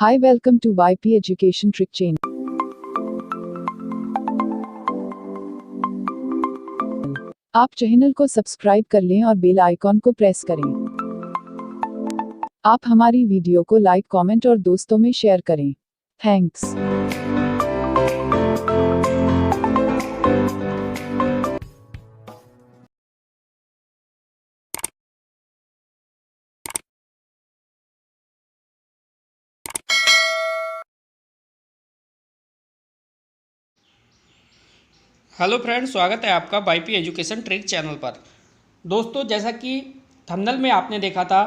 Hi, welcome to YP Education Trick Channel. आप channel को subscribe कर लें और बेल आइकॉन को प्रेस करें। आप हमारी वीडियो को लाइक, कमेंट और दोस्तों में शेयर करें। थैंक्स। हेलो फ्रेंड्स, स्वागत है आपका वाईपी एजुकेशन ट्रिक चैनल पर। दोस्तों, जैसा कि थंबनेल में आपने देखा था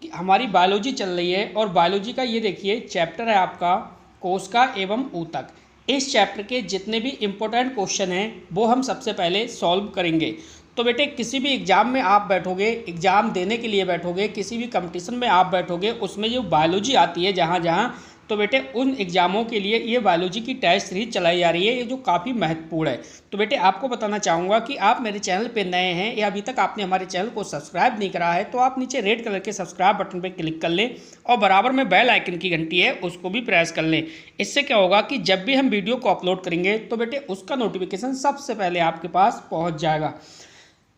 कि हमारी बायोलॉजी चल रही है और बायोलॉजी का ये देखिए चैप्टर है आपका कोशिका एवं ऊतक। इस चैप्टर के जितने भी इम्पोर्टेंट क्वेश्चन हैं वो हम सबसे पहले सॉल्व करेंगे। तो बेटे, किसी भी एग्ज़ाम में आप बैठोगे, एग्ज़ाम देने के लिए बैठोगे, किसी भी कंपटीशन में आप बैठोगे, उसमें जो बायोलॉजी आती है जहाँ जहाँ, तो बेटे उन एग्ज़ामों के लिए ये बायोलॉजी की टेस्ट सीरीज चलाई जा रही है, ये जो काफ़ी महत्वपूर्ण है। तो बेटे, आपको बताना चाहूँगा कि आप मेरे चैनल पे नए हैं या अभी तक आपने हमारे चैनल को सब्सक्राइब नहीं करा है तो आप नीचे रेड कलर के सब्सक्राइब बटन पे क्लिक कर लें और बराबर में बेल आइकन की घंटी है उसको भी प्रेस कर लें। इससे क्या होगा कि जब भी हम वीडियो को अपलोड करेंगे तो बेटे उसका नोटिफिकेशन सबसे पहले आपके पास पहुँच जाएगा।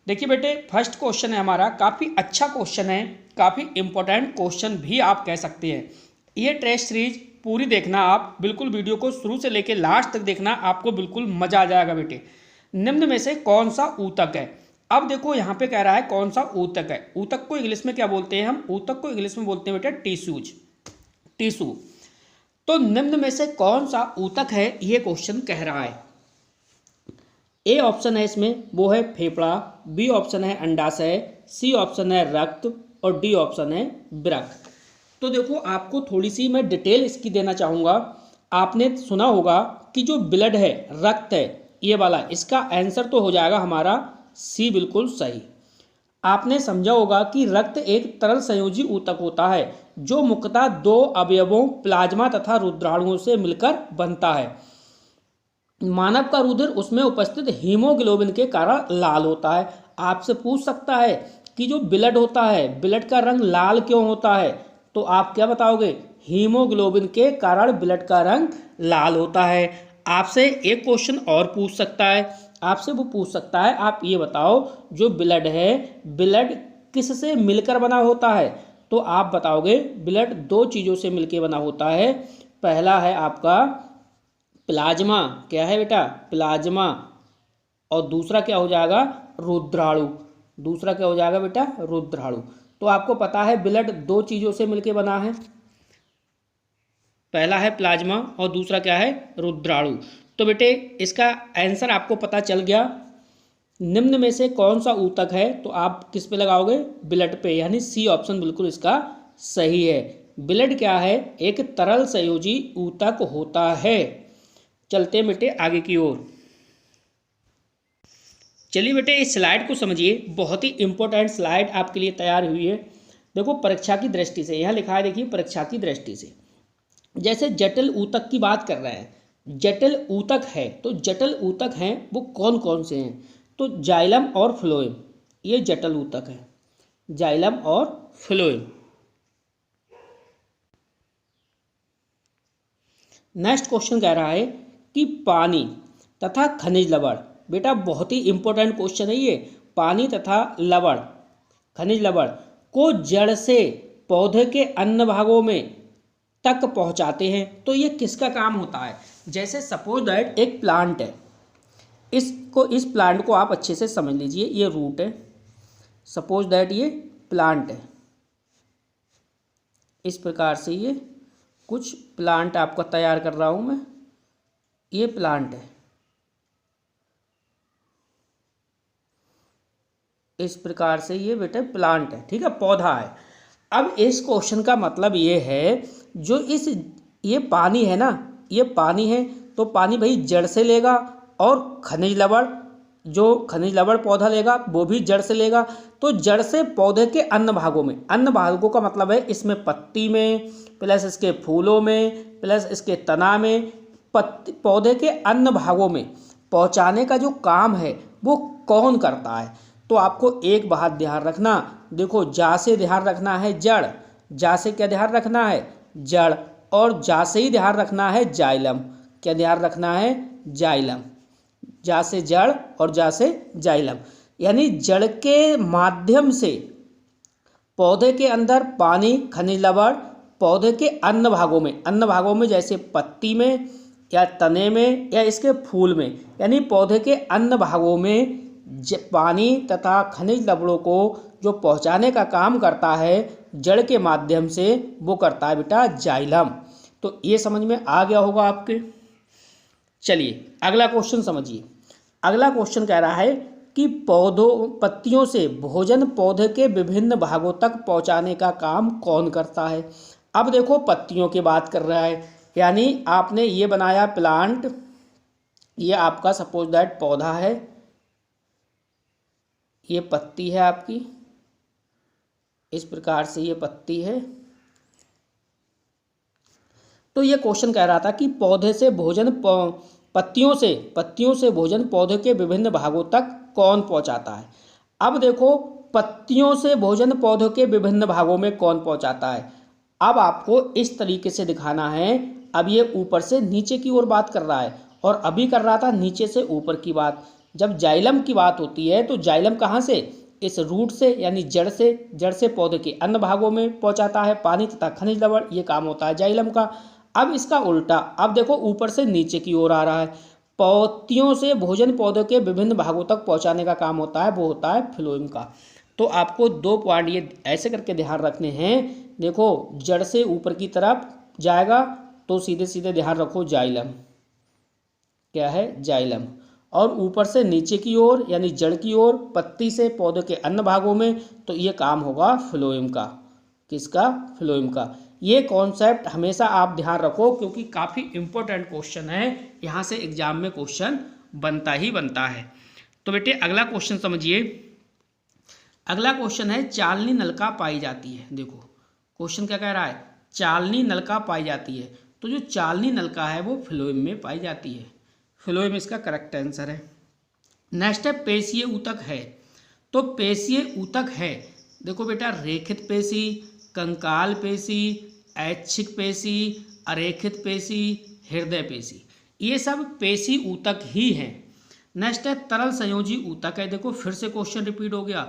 देखिए बेटे, फर्स्ट क्वेश्चन है हमारा, काफ़ी अच्छा क्वेश्चन है, काफ़ी इंपॉर्टेंट क्वेश्चन भी आप कह सकते हैं। ये टेस्ट सीरीज पूरी देखना, आप बिल्कुल वीडियो को शुरू से लेकर लास्ट तक देखना, आपको बिल्कुल मजा आ जाएगा। बेटे, निम्न में से कौन सा ऊतक है? अब देखो यहाँ पे कह रहा है कौन सा ऊतक है। ऊतक को इंग्लिश में क्या बोलते हैं? हम ऊतक को इंग्लिश में बोलते हैं बेटे टिश्यूज, टिश्यू। तो निम्न में से कौन सा ऊतक है ये क्वेश्चन कह रहा है। ए ऑप्शन है इसमें, वो है फेफड़ा, बी ऑप्शन है अंडाशय, सी ऑप्शन है रक्त और डी ऑप्शन है वृक्क। तो देखो, आपको थोड़ी सी मैं डिटेल इसकी देना चाहूँगा। आपने सुना होगा कि जो ब्लड है, रक्त है, ये वाला, इसका आंसर तो हो जाएगा हमारा सी, बिल्कुल सही। आपने समझा होगा कि रक्त एक तरल संयोजी ऊतक होता है जो मुख्यतः दो अवयवों प्लाज्मा तथा रुद्राणुओं से मिलकर बनता है। मानव का रुधिर उसमें उपस्थित हीमोग्लोबिन के कारण लाल होता है। आपसे पूछ सकता है कि जो ब्लड होता है, ब्लड का रंग लाल क्यों होता है? तो आप क्या बताओगे? हीमोग्लोबिन के कारण ब्लड का रंग लाल होता है। आपसे एक क्वेश्चन और पूछ सकता है, आपसे वो पूछ सकता है, आप ये बताओ जो ब्लड है, ब्लड किससे मिलकर बना होता है? तो आप बताओगे ब्लड दो चीज़ों से मिलकर बना होता है। पहला है आपका प्लाज्मा, क्या है बेटा? प्लाज्मा। और दूसरा क्या हो जाएगा? रुद्राणु। दूसरा क्या हो जाएगा बेटा? रुद्राणु। तो आपको पता है ब्लड दो चीज़ों से मिलकर बना है, पहला है प्लाज्मा और दूसरा क्या है? रुद्राणु। तो बेटे इसका आंसर आपको पता चल गया। निम्न में से कौन सा ऊतक है? तो आप किस पे लगाओगे? ब्लड पे, यानी सी ऑप्शन बिल्कुल इसका सही है। ब्लड क्या है? एक तरल संयोजी ऊतक होता है। चलते हैं बेटे आगे की ओर। चलिए बेटे, इस स्लाइड को समझिए, बहुत ही इंपॉर्टेंट स्लाइड आपके लिए तैयार हुई है। देखो, परीक्षा की दृष्टि से यहाँ लिखा है, देखिए परीक्षा की दृष्टि से। जैसे जटिल ऊतक की बात कर रहे हैं, जटिल ऊतक है, तो जटिल ऊतक हैं वो कौन कौन से हैं? तो जाइलम और फ्लोएम, ये जटिल ऊतक है, जाइलम और फ्लोएम। नेक्स्ट क्वेश्चन कह रहा है कि पानी तथा खनिज लवण, बेटा बहुत ही इंपॉर्टेंट क्वेश्चन है ये। पानी तथा लवण, खनिज लवण को जड़ से पौधे के अन्य भागों में तक पहुंचाते हैं। तो ये किसका काम होता है? जैसे सपोज दैट एक प्लांट है, इस प्लांट को आप अच्छे से समझ लीजिए, ये रूट है, सपोज दैट ये प्लांट है, इस प्रकार से ये कुछ प्लांट आपका तैयार कर रहा हूं मैं, ये प्लांट है, इस प्रकार से ये बेटे प्लांट है, ठीक है, पौधा है। अब इस क्वेश्चन का मतलब ये है, जो ये पानी है ना, ये पानी है, तो पानी भाई जड़ से लेगा, और खनिज लवण, जो खनिज लवण पौधा लेगा वो भी जड़ से लेगा। तो जड़ से पौधे के अन्य भागों में, अन्य भागों का मतलब है इसमें पत्ती में, प्लस इसके फूलों में, प्लस इसके तना में, पौधे के अन्य भागों में पहुंचाने का जो काम है वो कौन करता है? तो आपको एक बात ध्यान रखना, देखो जा से ध्यान रखना है जड़, जा से क्या ध्यान रखना है? जड़, और जा से ही ध्यान रखना है जाइलम। क्या ध्यान रखना है? जाइलम। जा से जड़ और जा से जाइलम, यानी जड़ के माध्यम से पौधे के अंदर पानी, खनिज लवण पौधे के अन्य भागों में जैसे पत्ती में या तने में या इसके फूल में, यानी पौधे के अन्य भागों में पानी तथा खनिज लवणों को जो पहुंचाने का काम करता है जड़ के माध्यम से, वो करता है बेटा जाइलम। तो ये समझ में आ गया होगा आपके। चलिए अगला क्वेश्चन समझिए। अगला क्वेश्चन कह रहा है कि पत्तियों से भोजन पौधे के विभिन्न भागों तक पहुंचाने का काम कौन करता है। अब देखो पत्तियों की बात कर रहा है, यानी आपने ये बनाया प्लांट, ये आपका सपोज दैट पौधा है, ये पत्ती है आपकी, इस प्रकार से ये पत्ती है। तो ये क्वेश्चन कह रहा था कि पौधे से भोजन पत्तियों से भोजन पौधे के विभिन्न भागों तक कौन पहुंचाता है। अब देखो पत्तियों से भोजन पौधों के विभिन्न भागों में कौन पहुंचाता है। अब आपको इस तरीके से दिखाना है। अब ये ऊपर से नीचे की ओर बात कर रहा है और अभी कर रहा था नीचे से ऊपर की बात। जब जाइलम की बात होती है तो जाइलम कहाँ से? इस रूट से, यानी जड़ से पौधे के अन्य भागों में पहुंचाता है पानी तथा खनिज लवण, ये काम होता है जाइलम का। अब इसका उल्टा, अब देखो ऊपर से नीचे की ओर आ रहा है। पत्तियों से भोजन पौधे के विभिन्न भागों तक पहुंचाने का काम होता है, वो होता है फ्लोएम का। तो आपको 2 पॉइंट ये ऐसे करके ध्यान रखने हैं। देखो जड़ से ऊपर की तरफ जाएगा तो सीधे सीधे ध्यान रखो जाइलम, क्या है? जाइलम। और ऊपर से नीचे की ओर यानी जड़ की ओर, पत्ती से पौधे के अन्य भागों में, तो ये काम होगा फ्लोएम का। किसका? फ्लोएम का। ये कॉन्सेप्ट हमेशा आप ध्यान रखो क्योंकि काफ़ी इंपॉर्टेंट क्वेश्चन है, यहाँ से एग्जाम में क्वेश्चन बनता ही बनता है। तो बेटे अगला क्वेश्चन समझिए। अगला क्वेश्चन है चालनी नलिका पाई जाती है। देखो क्वेश्चन क्या कह रहा है? चालनी नलिका पाई जाती है। तो जो चालनी नलिका है वो फ्लोएम में पाई जाती है। फ्लोएम इसका करेक्ट आंसर है। नेक्स्ट है पेशीय ऊतक है। तो पेशीय ऊतक है, देखो बेटा रेखित पेशी, कंकाल पेशी, ऐच्छिक पेशी, अरेखित पेशी, हृदय पेशी, ये सब पेशी ऊतक ही हैं। नेक्स्ट है तरल संयोजी ऊतक है। देखो फिर से क्वेश्चन रिपीट हो गया,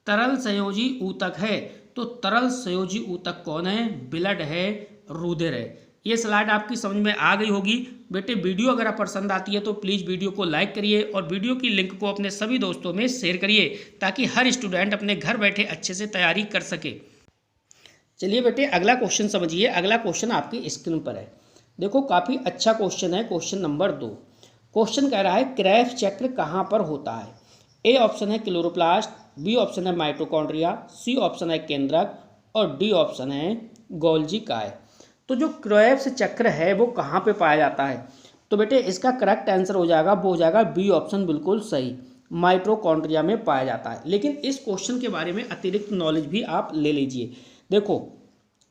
तरल संयोजी ऊतक है। तो तरल संयोजी ऊतक कौन है? ब्लड है, रुधिर है। ये स्लाइड आपकी समझ में आ गई होगी। बेटे वीडियो अगर आप पसंद आती है तो प्लीज़ वीडियो को लाइक करिए और वीडियो की लिंक को अपने सभी दोस्तों में शेयर करिए ताकि हर स्टूडेंट अपने घर बैठे अच्छे से तैयारी कर सके। चलिए बेटे अगला क्वेश्चन समझिए। अगला क्वेश्चन आपकी स्क्रीन पर है। देखो काफ़ी अच्छा क्वेश्चन है, क्वेश्चन नंबर 2। क्वेश्चन कह रहा है क्रेब्स चक्र कहाँ पर होता है। ए ऑप्शन है क्लोरोप्लास्ट, बी ऑप्शन है माइटोकॉन्ड्रिया, सी ऑप्शन है केंद्रक और डी ऑप्शन है गोल्जी काय। तो जो क्रेब्स चक्र है वो कहाँ पे पाया जाता है? तो बेटे इसका करेक्ट आंसर हो जाएगा, वो हो जाएगा बी ऑप्शन, बिल्कुल सही, माइटोकॉन्ड्रिया में पाया जाता है। लेकिन इस क्वेश्चन के बारे में अतिरिक्त नॉलेज भी आप ले लीजिए। देखो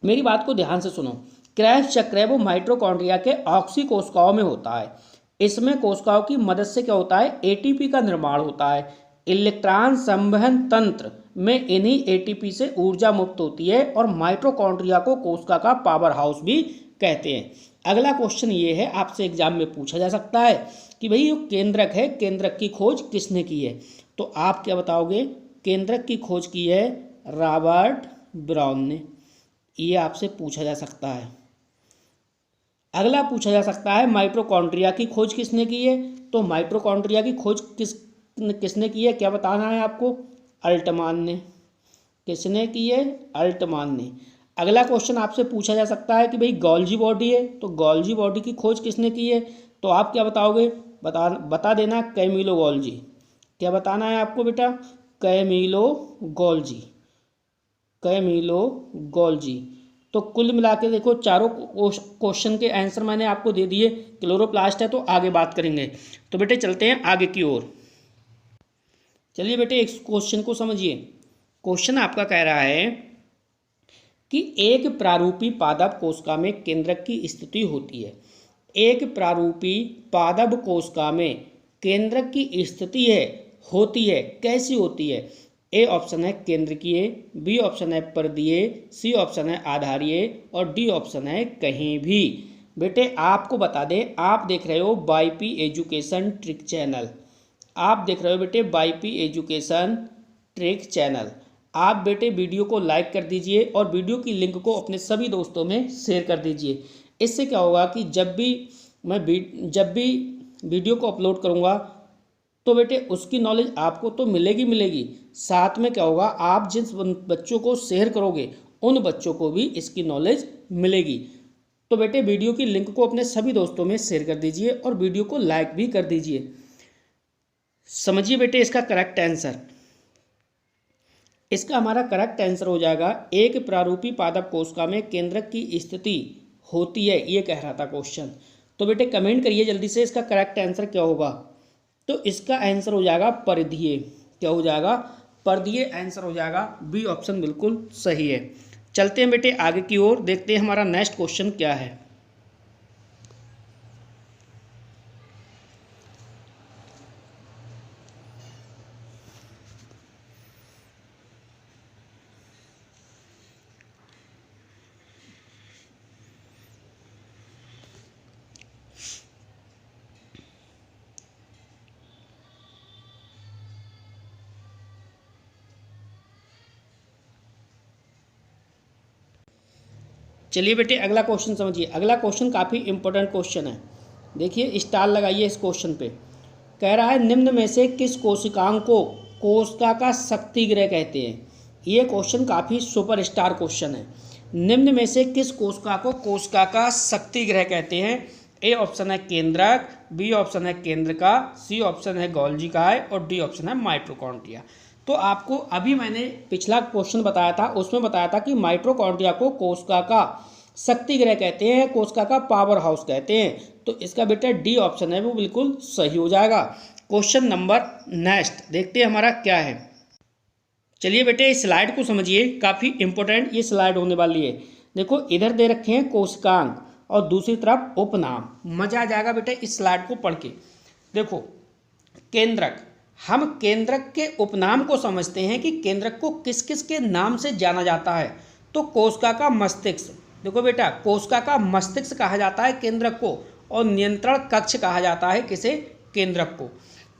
मेरी बात को ध्यान से सुनो। क्रेब्स चक्र है वो माइटोकॉन्ड्रिया के ऑक्सी कोशिकाओं में होता है। इसमें कोशिकाओं की मदद से क्या होता है? एटीपी का निर्माण होता है। इलेक्ट्रॉन संवहन तंत्र में इन्हीं एटीपी से ऊर्जा मुक्त होती है और माइटोकॉन्ड्रिया को कोशिका का पावर हाउस भी कहते हैं। अगला क्वेश्चन ये है, आपसे एग्जाम में पूछा जा सकता है कि भाई जो केंद्रक है, केंद्रक की खोज किसने की है? तो आप क्या बताओगे? केंद्रक की खोज की है रॉबर्ट ब्राउन ने। ये आपसे पूछा जा सकता है। अगला पूछा जा सकता है माइटोकॉन्ड्रिया की खोज किसने की है? तो माइटोकॉन्ड्रिया की खोज किसने की है? क्या बताना है आपको? अल्टमान ने। किसने की है? अल्टमान ने। अगला क्वेश्चन आपसे पूछा जा सकता है कि भाई गोल्जी बॉडी है, तो गोल्जी बॉडी की खोज किसने की है? तो आप क्या बताओगे? बता देना कैमिलो गोल्जी। क्या बताना है आपको बेटा? Camillo Golgi, Camillo Golgi. तो कुल मिला के देखो चारों क्वेश्चन के आंसर मैंने आपको दे दिए। क्लोरोप्लास्ट है तो आगे बात करेंगे। तो बेटे चलते हैं आगे की ओर। चलिए बेटे इस क्वेश्चन को समझिए। क्वेश्चन आपका कह रहा है कि एक प्रारूपी पादप कोशिका में केंद्रक की स्थिति होती है। एक प्रारूपी पादप कोशिका में केंद्रक की स्थिति होती है। कैसी होती है? ए ऑप्शन है केंद्रकीय, बी ऑप्शन है परिधीय, सी ऑप्शन है आधारीय और डी ऑप्शन है कहीं भी। बेटे आपको बता दें, आप देख रहे हो वाईपी एजुकेशन ट्रिक चैनल, आप देख रहे हो बेटे वाईपी एजुकेशन ट्रिक चैनल। आप बेटे वीडियो को लाइक कर दीजिए और वीडियो की लिंक को अपने सभी दोस्तों में शेयर कर दीजिए। इससे क्या होगा कि जब भी वीडियो को अपलोड करूँगा तो बेटे उसकी नॉलेज आपको तो मिलेगी, साथ में क्या होगा, आप जिन बच्चों को शेयर करोगे उन बच्चों को भी इसकी नॉलेज मिलेगी। तो बेटे वीडियो की लिंक को अपने सभी दोस्तों में शेयर कर दीजिए और वीडियो को लाइक भी कर दीजिए। समझिए बेटे इसका करेक्ट आंसर, इसका हमारा करेक्ट आंसर हो जाएगा एक प्रारूपी पादप कोशिका में केंद्रक की स्थिति होती है, ये कह रहा था क्वेश्चन। तो बेटे कमेंट करिए जल्दी से इसका करेक्ट आंसर क्या होगा। तो इसका आंसर हो जाएगा परिधीय। क्या हो जाएगा? परिधीय आंसर हो जाएगा, बी ऑप्शन बिल्कुल सही है। चलते हैं बेटे आगे की ओर, देखते हैं हमारा नेक्स्ट क्वेश्चन क्या है। चलिए बेटे अगला क्वेश्चन समझिए। अगला क्वेश्चन काफ़ी इंपॉर्टेंट क्वेश्चन है। देखिए स्टार लगाइए इस क्वेश्चन पे। कह रहा है निम्न में से किस कोशिकांग को कोशिका का शक्ति गृह कहते हैं। ये क्वेश्चन काफ़ी सुपर स्टार क्वेश्चन है। निम्न में से किस कोशिका को कोशिका का शक्ति गृह कहते हैं। ए ऑप्शन है केंद्रक, बी ऑप्शन है केंद्रका, सी ऑप्शन है गोल्जिकाय और डी ऑप्शन है माइटोकॉन्ड्रिया। तो आपको अभी मैंने पिछला क्वेश्चन बताया था, उसमें बताया था कि माइटोकॉन्ड्रिया को कोशिका का शक्ति गृह कहते हैं, कोशिका का पावर हाउस कहते हैं। तो इसका बेटा डी ऑप्शन है वो बिल्कुल सही हो जाएगा। क्वेश्चन नंबर नेक्स्ट देखते हैं हमारा क्या है। चलिए बेटे इस स्लाइड को समझिए, काफ़ी इंपॉर्टेंट ये स्लाइड होने वाली है। देखो इधर दे रखे हैं कोशिकांग और दूसरी तरफ उपनाम। मजा आ जाएगा बेटे इस स्लाइड को पढ़ के। देखो केंद्रक, हम केंद्रक के उपनाम को समझते हैं कि केंद्रक को किस किस के नाम से जाना जाता है। तो कोशिका का मस्तिष्क, देखो बेटा कोशिका का मस्तिष्क कहा जाता है केंद्रक को, और नियंत्रण कक्ष कहा जाता है किसे? केंद्रक को।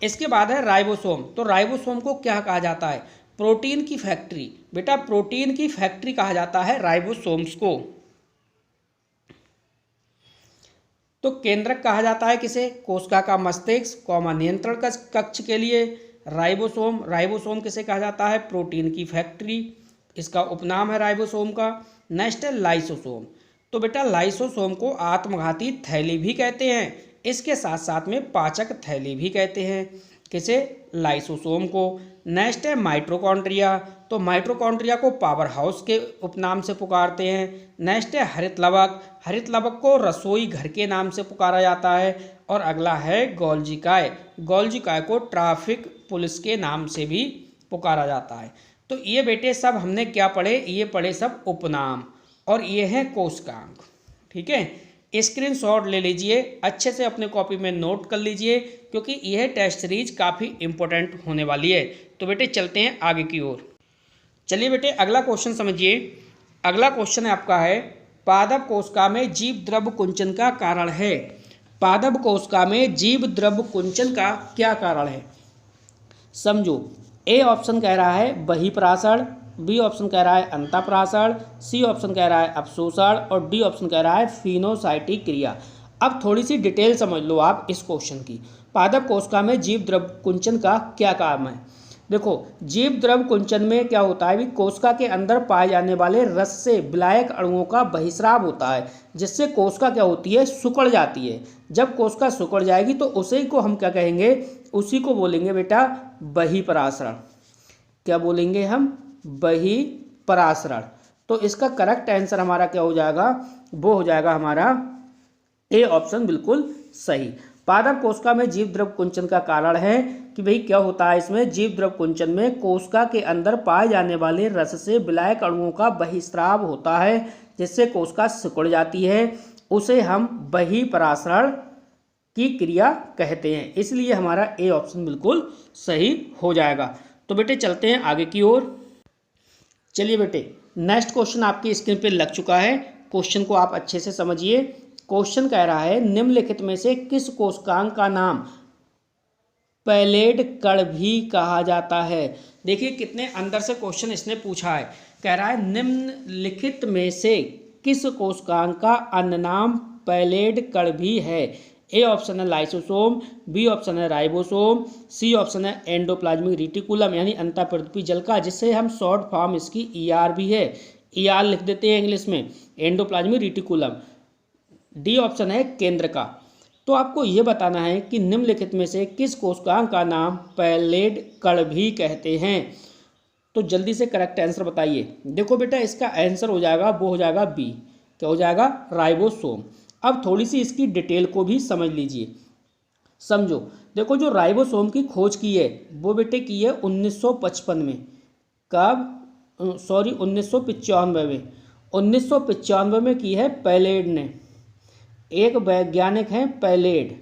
इसके बाद है राइबोसोम। तो राइबोसोम को क्या कहा जाता है? प्रोटीन की फैक्ट्री। बेटा प्रोटीन की फैक्ट्री कहा जाता है राइबोसोम्स को। तो केंद्रक कहा जाता है किसे? कोशिका का मस्तिष्क, नियंत्रण कक्ष के लिए राइबोसोम। राइबोसोम किसे कहा जाता है? प्रोटीन की फैक्ट्री, इसका उपनाम है राइबोसोम का। नेक्स्ट है लाइसोसोम। तो बेटा लाइसोसोम को आत्मघाती थैली भी कहते हैं, इसके साथ साथ में पाचक थैली भी कहते हैं। किसे? लाइसोसोम को। नेक्स्ट है माइटोकॉन्ड्रिया। तो माइटोकॉन्ड्रिया को पावर हाउस के उपनाम से पुकारते हैं। नेक्स्ट है हरित लवक। हरित लवक को रसोई घर के नाम से पुकारा जाता है। और अगला है गोल्जिकाय। गोल्जिकाय को ट्रैफिक पुलिस के नाम से भी पुकारा जाता है। तो ये बेटे सब हमने क्या पढ़े? ये पढ़े सब उपनाम, और ये है कोशिकांग। ठीक है, स्क्रीनशॉट ले लीजिए, अच्छे से अपने कॉपी में नोट कर लीजिए, क्योंकि यह टेस्ट सीरीज काफ़ी इंपॉर्टेंट होने वाली है। तो बेटे चलते हैं आगे की ओर। चलिए बेटे अगला क्वेश्चन समझिए। अगला क्वेश्चन है आपका है पादप कोशिका में जीव द्रव कुंचन का कारण है। पादप कोशिका में जीव द्रव कुंचन का क्या कारण है? समझो। ए ऑप्शन कह रहा है बहिःपरासरण, बी ऑप्शन कह रहा है अंतःपरासरण, सी ऑप्शन कह रहा है अपशोषण और डी ऑप्शन कह रहा है फिनोसाइटिक क्रिया। अब थोड़ी सी डिटेल समझ लो आप इस क्वेश्चन की। पादप कोशिका में जीव द्रव कुंचन का क्या काम है? देखो जीव द्रव कुंचन में क्या होता है, कोशिका के अंदर पाए जाने वाले रस से विलायक अणुओं का बहिस्राव होता है, जिससे कोशिका क्या होती है? सिकुड़ जाती है। जब कोशिका सिकुड़ जाएगी तो उसी को हम क्या कहेंगे? उसी को बोलेंगे बेटा बहिःपरासरण। क्या बोलेंगे हम? बहिःपरासरण। तो इसका करेक्ट आंसर हमारा क्या हो जाएगा? वो हो जाएगा हमारा ए ऑप्शन बिल्कुल सही। पादप कोशिका में जीव द्रव कुंचन का कारण है कि भाई क्या होता है इसमें? जीव द्रव कुंचन में कोशिका के अंदर पाए जाने वाले रस से विलायक अणुओं का बहिस्राव होता है, जिससे कोशिका सिकुड़ जाती है। उसे हम बहिःपरासरण की क्रिया कहते हैं। इसलिए हमारा ए ऑप्शन बिल्कुल सही हो जाएगा। तो बेटे चलते हैं आगे की ओर। चलिए बेटे, नेक्स्ट क्वेश्चन आपकी स्क्रीन पर लग चुका है। क्वेश्चन को आप अच्छे से समझिए। क्वेश्चन कह रहा है निम्नलिखित में से किस कोशिकांग का नाम पैलेट कण भी कहा जाता है। देखिए कितने अंदर से क्वेश्चन इसने पूछा है। कह रहा है निम्नलिखित में से किस कोशिकांग का अन्य नाम पैलेट कण भी है। ए ऑप्शन है लाइसोसोम, बी ऑप्शन है राइबोसोम, सी ऑप्शन है एंडोप्लाज्मिक रेटिकुलम यानी अंतःप्रद्रपी जलका, जिससे हम शॉर्ट फॉर्म इसकी ईआर भी है, ईआर लिख देते हैं इंग्लिश में, एंडोप्लाज्मिक रेटिकुलम। डी ऑप्शन है केंद्र का। तो आपको ये बताना है कि निम्नलिखित में से किस कोशिकांग का नाम पैलेट कण भी कहते हैं। तो जल्दी से करेक्ट आंसर बताइए। देखो बेटा इसका आंसर हो जाएगा, वो हो जाएगा बी। क्या हो जाएगा? राइबोसोम। अब थोड़ी सी इसकी डिटेल को भी समझ लीजिए, समझो। देखो जो राइबोसोम की खोज की है वो बेटे की है 1955 में। कब? 1995 में। 1995 में की है पैलेट ने। एक वैज्ञानिक हैं पैलेट।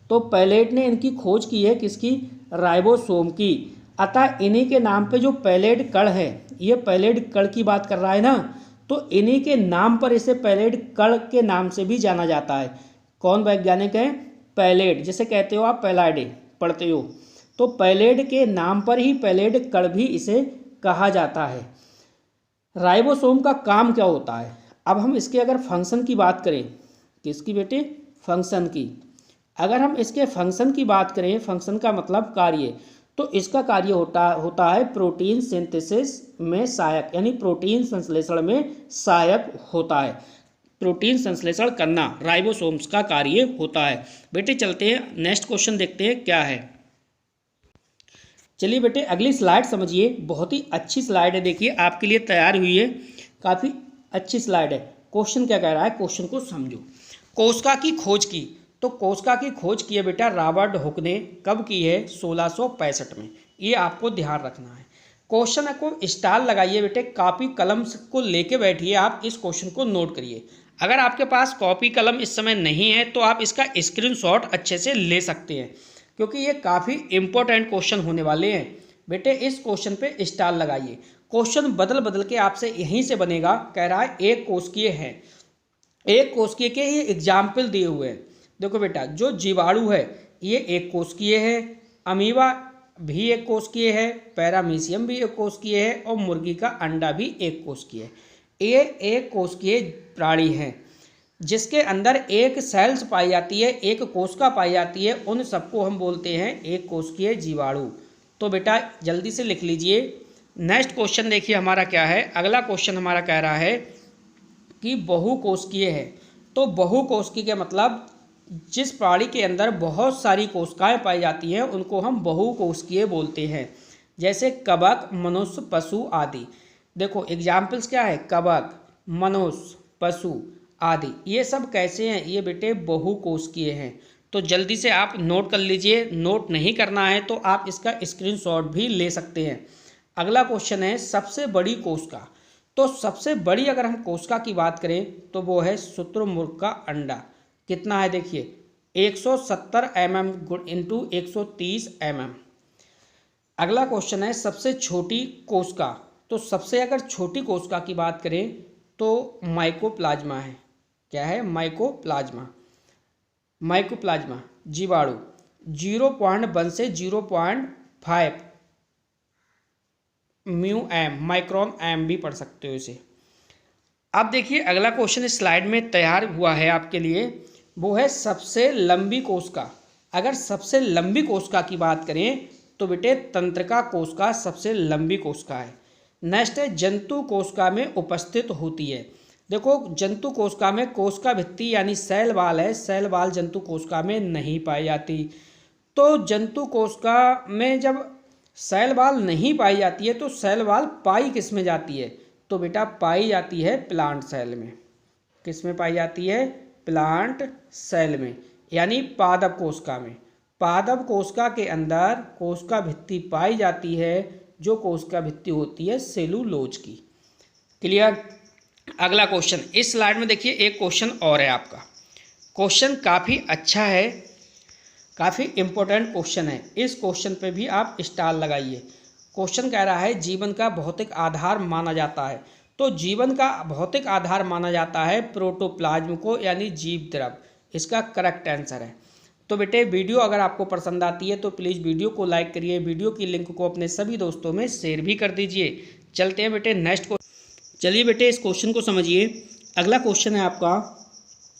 तो पैलेट ने इनकी खोज की है किसकी? राइबोसोम की। अतः इन्हीं के नाम पे जो पैलेट कण है, ये पैलेट कण की बात कर रहा है ना, तो इन्हीं के नाम पर इसे पैलेट कण के नाम से भी जाना जाता है। कौन वैज्ञानिक है? पैलेट। जैसे कहते हो आप पैलाइडे पढ़ते हो, तो पैलेट के नाम पर ही पैलेट कण भी इसे कहा जाता है। राइबोसोम का काम क्या होता है? अब हम इसके अगर फंक्शन की बात करें, किसकी बेटे? फंक्शन की। अगर हम इसके फंक्शन की बात करें, फंक्शन का मतलब कार्य, तो इसका कार्य होता है प्रोटीन सिंथेसिस में सहायक, यानी प्रोटीन संश्लेषण में सहायक होता है। प्रोटीन संश्लेषण करना राइबोसोम्स का कार्य होता है। बेटे चलते हैं नेक्स्ट क्वेश्चन देखते हैं क्या है। चलिए बेटे अगली स्लाइड समझिए, बहुत ही अच्छी स्लाइड है, देखिए आपके लिए तैयार हुई है, काफ़ी अच्छी स्लाइड है। क्वेश्चन क्या कह रहा है, क्वेश्चन को समझो। कोशिका की खोज की, तो कोशिका की खोज की है बेटा रॉबर्ट हुक ने। कब की है? 1665 में। ये आपको ध्यान रखना है। क्वेश्चन को स्टार लगाइए बेटे, कॉपी कलम को लेके बैठिए, आप इस क्वेश्चन को नोट करिए। अगर आपके पास कॉपी कलम इस समय नहीं है तो आप इसका स्क्रीनशॉट अच्छे से ले सकते हैं, क्योंकि ये काफ़ी इंपॉर्टेंट क्वेश्चन होने वाले हैं। बेटे इस क्वेश्चन पे स्टार लगाइए। क्वेश्चन बदल बदल के आपसे यहीं से बनेगा। कह रहा है एक कोशिकीय है, एक कोशिकीय के ये एग्जाम्पल दिए हुए हैं। देखो बेटा जो जीवाणु है ये एक कोशिकीय है, अमीबा भी एक कोशिकीय है, पैरामीशियम भी एक कोशिकीय है, और मुर्गी का अंडा भी एक कोशिकीय है। ये एक कोशिकीय प्राणी है जिसके अंदर एक सेल्स पाई जाती है, एक कोशिका पाई जाती है, उन सबको हम बोलते हैं एक कोशिकीय जीवाणु। तो बेटा जल्दी से लिख लीजिए। नेक्स्ट क्वेश्चन देखिए हमारा क्या है। अगला क्वेश्चन हमारा कह रहा है कि बहुकोशिकीय है। तो बहुकोशिकीय का मतलब जिस प्राणी के अंदर बहुत सारी कोशिकाएं पाई जाती हैं उनको हम बहुकोशिकीय बोलते हैं, जैसे कवक, मनुष्य, पशु आदि। देखो एग्जाम्पल्स क्या है? कवक, मनुष्य, पशु आदि, ये सब कैसे हैं? ये बेटे बहुकोशिकीय हैं। तो जल्दी से आप नोट कर लीजिए। नोट नहीं करना है तो आप इसका स्क्रीनशॉट भी ले सकते हैं। अगला क्वेश्चन है सबसे बड़ी कोशिका। तो सबसे बड़ी अगर हम कोशिका की बात करें तो वो है शुतुरमुर्ग का अंडा। कितना है? देखिए 170 mm इंटू 130 mm। अगला क्वेश्चन है सबसे छोटी कोशिका। तो सबसे अगर छोटी कोशिका की बात करें तो माइकोप्लाज्मा है। क्या है? माइकोप्लाज्मा। माइकोप्लाज्मा जीवाणु 0.1 से 0.5 म्यू एम, माइक्रोन एम भी पढ़ सकते हो इसे। अब देखिए अगला क्वेश्चन इस स्लाइड में तैयार हुआ है आपके लिए, वो है सबसे लंबी कोशिका। अगर सबसे लंबी कोशिका की बात करें तो बेटे तंत्रिका कोशिका सबसे लंबी कोशिका है। नेक्स्ट है जंतु कोशिका में उपस्थित होती है। देखो जंतु कोशिका में कोशिका भित्ति यानी सेल वाल है, सेल वाल जंतु कोशिका में नहीं पाई जाती। तो जंतु कोशिका में जब सेल वाल नहीं पाई जाती है तो सेल वाल पाई किस में जाती है? तो बेटा पाई जाती है प्लांट सेल में। किस में पाई जाती है? प्लांट सेल में, यानी पादप कोशिका में। पादप कोशिका के अंदर कोशिका भित्ति पाई जाती है, जो कोशिका भित्ति होती है सेलुलोज की। क्लियर? अगला क्वेश्चन इस स्लाइड में देखिए, एक क्वेश्चन और है आपका। क्वेश्चन काफ़ी अच्छा है, काफ़ी इम्पोर्टेंट क्वेश्चन है। इस क्वेश्चन पे भी आप स्टार लगाइए। क्वेश्चन कह रहा है जीवन का भौतिक आधार माना जाता है। तो जीवन का भौतिक आधार माना जाता है प्रोटोप्लाज्म को, यानी जीव द्रव। इसका करेक्ट आंसर है। तो बेटे वीडियो अगर आपको पसंद आती है तो प्लीज़ वीडियो को लाइक करिए, वीडियो की लिंक को अपने सभी दोस्तों में शेयर भी कर दीजिए। चलते हैं बेटे नेक्स्ट क्वेश्चन। चलिए बेटे इस क्वेश्चन को समझिए। अगला क्वेश्चन है आपका।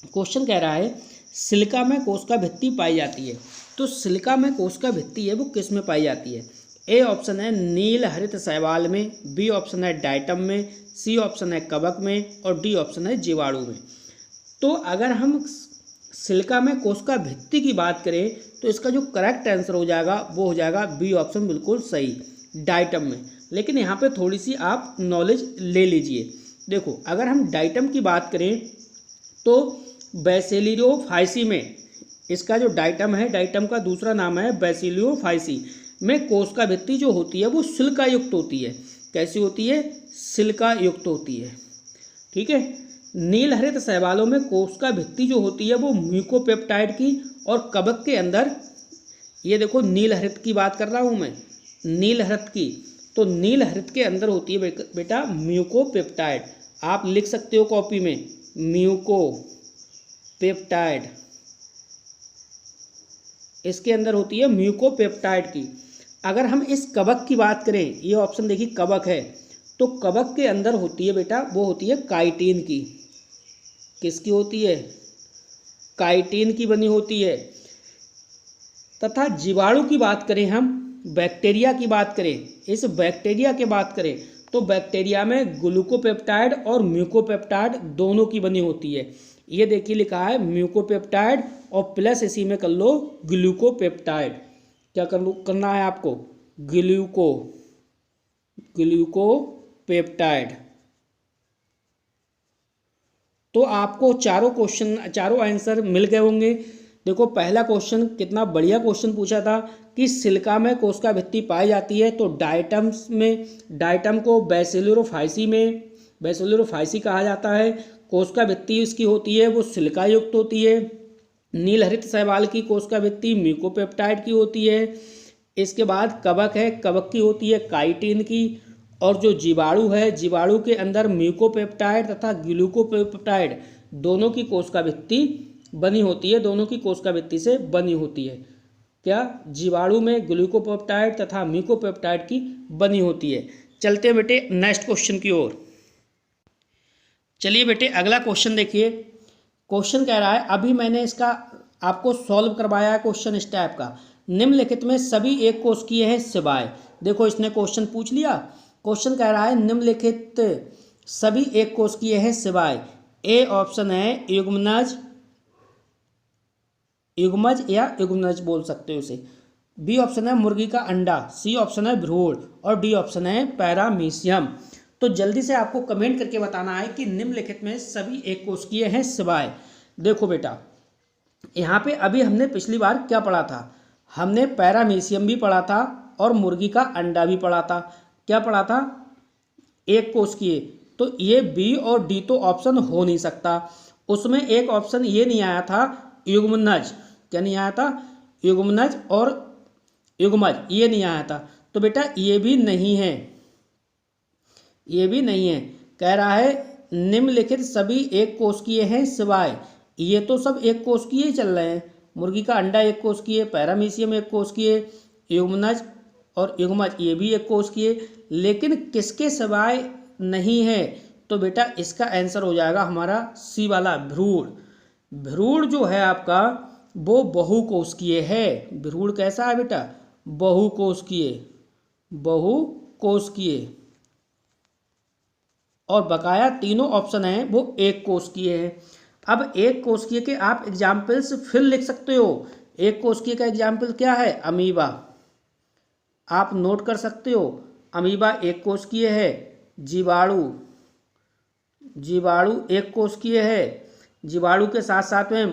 क्वेश्चन कह रहा है सिलिका में कोशिका भित्ति पाई जाती है। तो सिलिका में कोशिका भित्ति है वो किस में पाई जाती है? ए ऑप्शन है नील हरित शैवाल में, बी ऑप्शन है डाइटम में, सी ऑप्शन है कवक में और डी ऑप्शन है जीवाणु में। तो अगर हम सिलिका में कोशिका भित्ति की बात करें तो इसका जो करेक्ट आंसर हो जाएगा वो हो जाएगा बी ऑप्शन, बिल्कुल सही, डाइटम में। लेकिन यहाँ पे थोड़ी सी आप नॉलेज ले लीजिए। देखो अगर हम डाइटम की बात करें तो बैसिलियोफाइसी में, इसका जो डाइटम है, डाइटम का दूसरा नाम है बैसिलियोफाइसी में कोशिका भित्ति जो होती है वो सिलिका युक्त होती है। कैसी होती है? सिलिका युक्त होती है। ठीक है। नील हरित शैवालों में कोशिका भित्ति जो होती है वो म्यूकोपेप्टाइड की और कवक के अंदर, ये देखो नील हरित की बात कर रहा हूँ मैं, नील हरित की, तो नील हरित के अंदर होती है बेटा म्यूकोपेप्टाइड। आप लिख सकते हो कॉपी में, म्यूकोपेप्टाइड, इसके अंदर होती है म्यूकोपेप्टाइड की। अगर हम इस कवक की बात करें, ये ऑप्शन देखिए कवक है, तो कवक के अंदर होती है बेटा वो होती है काइटिन की। किसकी होती है? काइटिन की बनी होती है। तथा जीवाणु की बात करें हम, बैक्टीरिया की बात करें, इस बैक्टीरिया की बात करें तो बैक्टीरिया में ग्लूकोपेप्टाइड और म्यूकोपेप्टाइड दोनों की बनी होती है। ये देखिए लिखा है म्यूकोपेप्टाइड और प्लस इसी में कर लो ग्लूकोपेप्टाइड। क्या करना है आपको? ग्लूकोपेप्टाइड। तो आपको चारों आंसर मिल गए होंगे। देखो पहला क्वेश्चन कितना बढ़िया क्वेश्चन पूछा था कि सिलिका में कोशिका भित्ति पाई जाती है, तो डाइटम को बैसिलियोफाइसी कहा जाता है। कोशिका भित्ति इसकी होती है वो सिलिका युक्त होती है। नील हरित शैवाल की कोशिका भित्ति म्यूकोपेप्टाइड की होती है। इसके बाद कवक है, कवक की होती है काइटिन की। और जो जीवाणु है, जीवाणु के अंदर म्यूकोपेप्टाइड तथा ग्लूकोपेप्टाइड दोनों की कोशिका भित्ति बनी होती है, दोनों की कोशिका भित्ति से बनी होती है। क्या? जीवाणु में ग्लूकोपेप्टाइड तथा म्यूकोपेप्टाइड की बनी होती है। चलते हैं बेटे नेक्स्ट क्वेश्चन की ओर। चलिए बेटे अगला क्वेश्चन देखिए। क्वेश्चन कह रहा है, अभी मैंने इसका आपको सॉल्व करवाया है क्वेश्चन इस टाइप का। निम्नलिखित में सभी एक कोशिकीय हैं सिवाय, देखो इसने क्वेश्चन पूछ लिया। क्वेश्चन कह रहा है निम्नलिखित सभी एक कोशिकीय हैं सिवाय। ए ऑप्शन है युग्मज या युग्मनज बोल सकते हो उसे। बी ऑप्शन है मुर्गी का अंडा, सी ऑप्शन है भ्रूण और डी ऑप्शन है पैरामीशियम। तो जल्दी से आपको कमेंट करके बताना है कि निम्नलिखित में सभी एक कोशिकीय हैं सिवाय। देखो बेटा यहाँ पे अभी हमने पिछली बार क्या पढ़ा था? हमने पैरामीशियम भी पढ़ा था और मुर्गी का अंडा भी पढ़ा था। क्या पढ़ा था? एक कोशिकीय। तो ये बी और डी तो ऑप्शन हो नहीं सकता। उसमें एक ऑप्शन ये नहीं आया था युग्मनज। क्या नहीं आया था? युग्मनज और युग्मज, ये नहीं आया था। तो बेटा ये भी नहीं है, ये भी नहीं है। कह रहा है निम्नलिखित सभी एक कोशिकीय हैं सिवाय। ये तो सब एक कोशिकीय ही चल रहे हैं। मुर्गी का अंडा एक कोशिकीय, पैरामीशियम एक कोशिकीय, युग्मनज और युग्मज ये भी एक कोशिकीय, लेकिन किसके सिवाय नहीं है? तो बेटा इसका आंसर हो जाएगा हमारा सी वाला, भ्रूण। भ्रूण जो है आपका वो बहुकोशिकीय है। भ्रूण कैसा है बेटा? बहुकोशिकीय, बहुकोशिकीय। और बकाया तीनों ऑप्शन हैं वो एक कोशिकीय है। अब एक कोशिकीय के आप एग्जाम्पल्स फिर लिख सकते हो। एक कोशिकीय का एग्जाम्पल क्या है? अमीबा। आप नोट कर सकते हो, अमीबा एक कोशिकीय है। जीवाणु एक कोशिकीय है। जीवाणु के साथ साथ में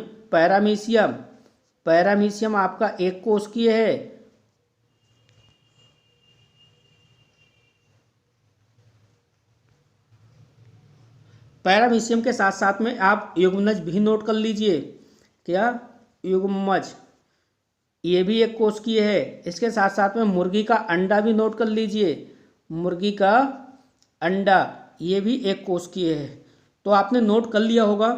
पैरामीशियम आपका एक कोशिकीय है। पैरामीशियम के साथ साथ में आप युग्मनज भी नोट कर लीजिए। क्या? युग्मज। ये भी एक कोशिकीय है। इसके साथ साथ में मुर्गी का अंडा भी नोट कर लीजिए, मुर्गी का अंडा ये भी एक कोशिकीय है। तो आपने नोट कर लिया होगा।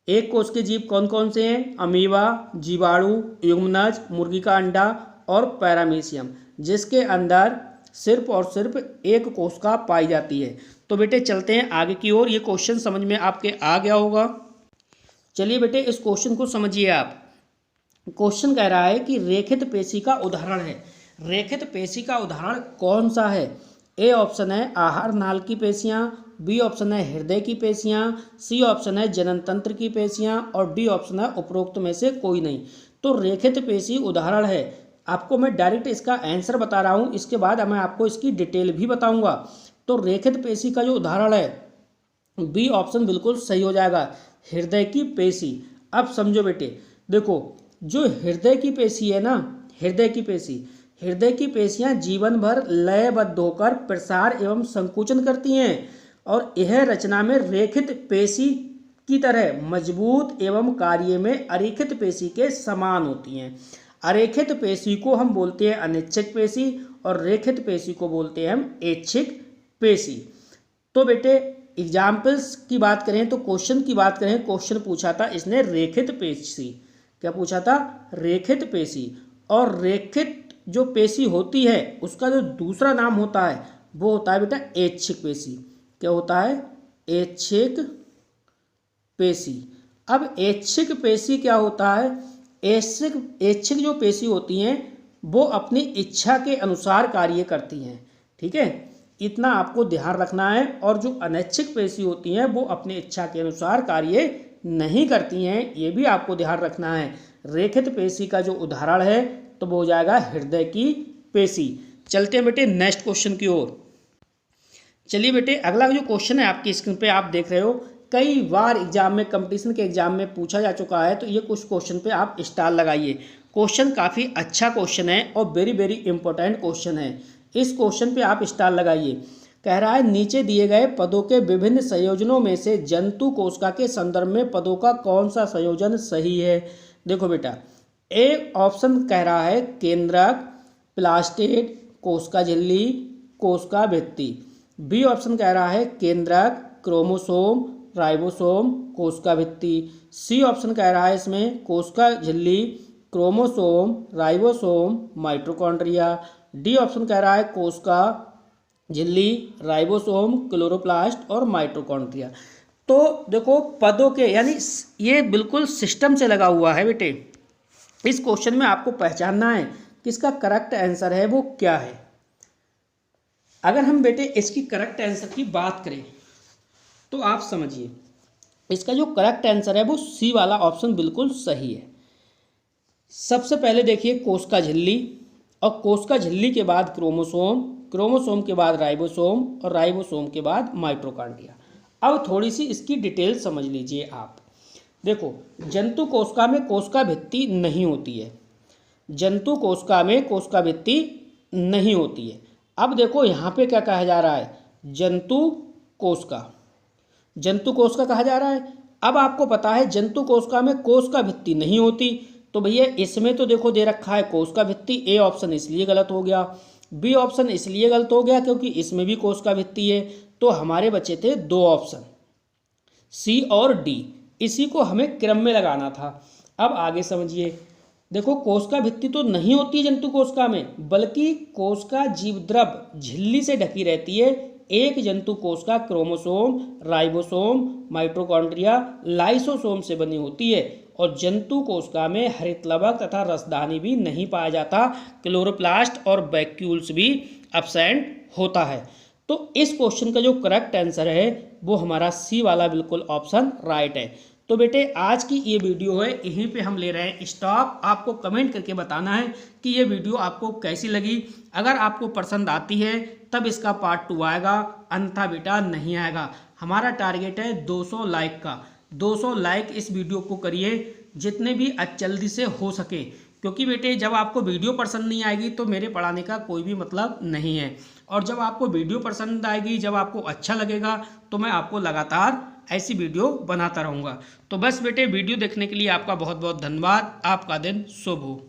एक कोशिकीय जीव कौन कौन से हैं? अमीबा, जीवाणु, युग्मनज, मुर्गी का अंडा और पैरामीशियम, जिसके अंदर सिर्फ और सिर्फ एक कोशिका पाई जाती है। तो बेटे चलते हैं आगे की ओर। ये क्वेश्चन समझ में आपके आ गया होगा। चलिए बेटे इस क्वेश्चन को समझिए आप। क्वेश्चन कह रहा है कि रेखित पेशी का उदाहरण है। रेखित पेशी का उदाहरण कौन सा है? ए ऑप्शन है आहार नाल की पेशियां, बी ऑप्शन है हृदय की पेशियां, सी ऑप्शन है जनन तंत्र की पेशियां और डी ऑप्शन है उपरोक्त में से कोई नहीं। तो रेखित पेशी उदाहरण है। आपको मैं डायरेक्ट इसका आंसर बता रहा हूँ, इसके बाद मैं आपको इसकी डिटेल भी बताऊँगा। तो रेखित पेशी का जो उदाहरण है बी ऑप्शन बिल्कुल सही हो जाएगा, हृदय की पेशी। अब समझो बेटे, देखो जो हृदय की पेशी है ना, हृदय की पेशियां जीवन भर लयबद्ध होकर प्रसार एवं संकुचन करती हैं और यह रचना में रेखित पेशी की तरह मजबूत एवं कार्य में अरेखित पेशी के समान होती हैं। अरेखित पेशी को हम बोलते हैं अनिच्छिक पेशी और रेखित पेशी को बोलते हैं हम ऐच्छिक पेशी। तो बेटे एग्जाम्पल्स की बात करें तो क्वेश्चन की बात करें, क्वेश्चन पूछा था इसने रेखित पेशी। क्या पूछा था? रेखित पेशी। और रेखित जो पेशी होती है उसका जो दूसरा नाम होता है वो होता है बेटा ऐच्छिक पेशी। क्या होता है? ऐच्छिक पेशी। अब ऐच्छिक पेशी क्या होता है? ऐच्छिक जो पेशी होती हैं वो अपनी इच्छा के अनुसार कार्य करती हैं। ठीक है, इतना आपको ध्यान रखना है। और जो अनैच्छिक पेशी होती हैं वो अपनी इच्छा के अनुसार कार्य नहीं करती हैं, ये भी आपको ध्यान रखना है। रेखित पेशी का जो उदाहरण है तो वो हो जाएगा हृदय की पेशी। चलते हैं बेटे नेक्स्ट क्वेश्चन की ओर। चलिए बेटे अगला जो क्वेश्चन है आपकी स्क्रीन पे आप देख रहे हो, कई बार एग्जाम में, कंपटीशन के एग्जाम में पूछा जा चुका है। तो ये कुछ क्वेश्चन पे आप स्टार लगाइए। क्वेश्चन काफ़ी अच्छा क्वेश्चन है और वेरी वेरी इंपॉर्टेंट क्वेश्चन है। इस क्वेश्चन पे आप स्टार लगाइए। कह रहा है नीचे दिए गए पदों के विभिन्न संयोजनों में से जंतु कोशिका के संदर्भ में पदों का कौन सा संयोजन सही है? देखो बेटा, ए ऑप्शन कह रहा है केंद्रक, प्लास्टिड, कोशिका झिल्ली, कोशिका भित्ति। बी ऑप्शन कह रहा है केंद्रक, क्रोमोसोम, राइबोसोम, कोशिका भित्ति। सी ऑप्शन कह रहा है इसमें कोशिका झिल्ली, chromosome, ribosome, mitochondria. D option कह रहा है कोशिका झिल्ली, राइबोसोम, क्लोरोप्लास्ट और माइटोकॉन्ड्रिया। तो देखो पदों के, यानी ये बिल्कुल सिस्टम से लगा हुआ है बेटे। इस क्वेश्चन में आपको पहचानना है कि इसका करेक्ट आंसर है वो क्या है। अगर हम बेटे इसकी करेक्ट आंसर की बात करें तो आप समझिए, इसका जो करेक्ट आंसर है वो सी वाला ऑप्शन बिल्कुल सही है। सबसे पहले देखिए कोशिका झिल्ली, और कोशिका झिल्ली के बाद क्रोमोसोम, क्रोमोसोम के बाद राइबोसोम और राइबोसोम के बाद माइटोकॉन्ड्रिया। अब थोड़ी सी इसकी डिटेल समझ लीजिए आप। देखो जंतु कोशिका में कोशिका भित्ति नहीं होती है, जंतु कोशिका में कोशिका भित्ति नहीं होती है। अब देखो यहाँ पे क्या कहा जा रहा है? जंतु कोशिका, जंतु कोशिका कहा जा रहा है। अब आपको पता है जंतु कोशिका में कोशिका भित्ति नहीं होती, तो भैया इसमें तो देखो दे रखा है कोशिका भित्ति। ए ऑप्शन इसलिए गलत हो गया, बी ऑप्शन इसलिए गलत हो गया क्योंकि इसमें भी कोशिका भित्ति है। तो हमारे बचे थे दो ऑप्शन, सी और डी। इसी को हमें क्रम में लगाना था। अब आगे समझिए, देखो कोशिका भित्ति तो नहीं होती जंतु कोशिका में, बल्कि कोशिका जीवद्रव झिल्ली से ढकी रहती है। एक जंतु कोशिका क्रोमोसोम, राइबोसोम, माइटोकॉन्ड्रिया, लाइसोसोम से बनी होती है। और जंतु कोशिका में हरित लवक तथा रसदानी भी नहीं पाया जाता, क्लोरोप्लास्ट और वैक्यूल्स भी एब्सेंट होता है। तो इस क्वेश्चन का जो करेक्ट आंसर है वो हमारा सी वाला बिल्कुल ऑप्शन राइट है। तो बेटे आज की ये वीडियो है, यहीं पे हम ले रहे हैं स्टॉप। आपको कमेंट करके बताना है कि ये वीडियो आपको कैसी लगी। अगर आपको पसंद आती है तब इसका पार्ट 2 आएगा, अन्यथा बेटा नहीं आएगा। हमारा टारगेट है 200 लाइक का। 200 लाइक इस वीडियो को करिए जितने भी जल्दी से हो सके, क्योंकि बेटे जब आपको वीडियो पसंद नहीं आएगी तो मेरे पढ़ाने का कोई भी मतलब नहीं है। और जब आपको वीडियो पसंद आएगी, जब आपको अच्छा लगेगा, तो मैं आपको लगातार ऐसी वीडियो बनाता रहूँगा। तो बस बेटे वीडियो देखने के लिए आपका बहुत बहुत धन्यवाद। आपका दिन शुभ हो।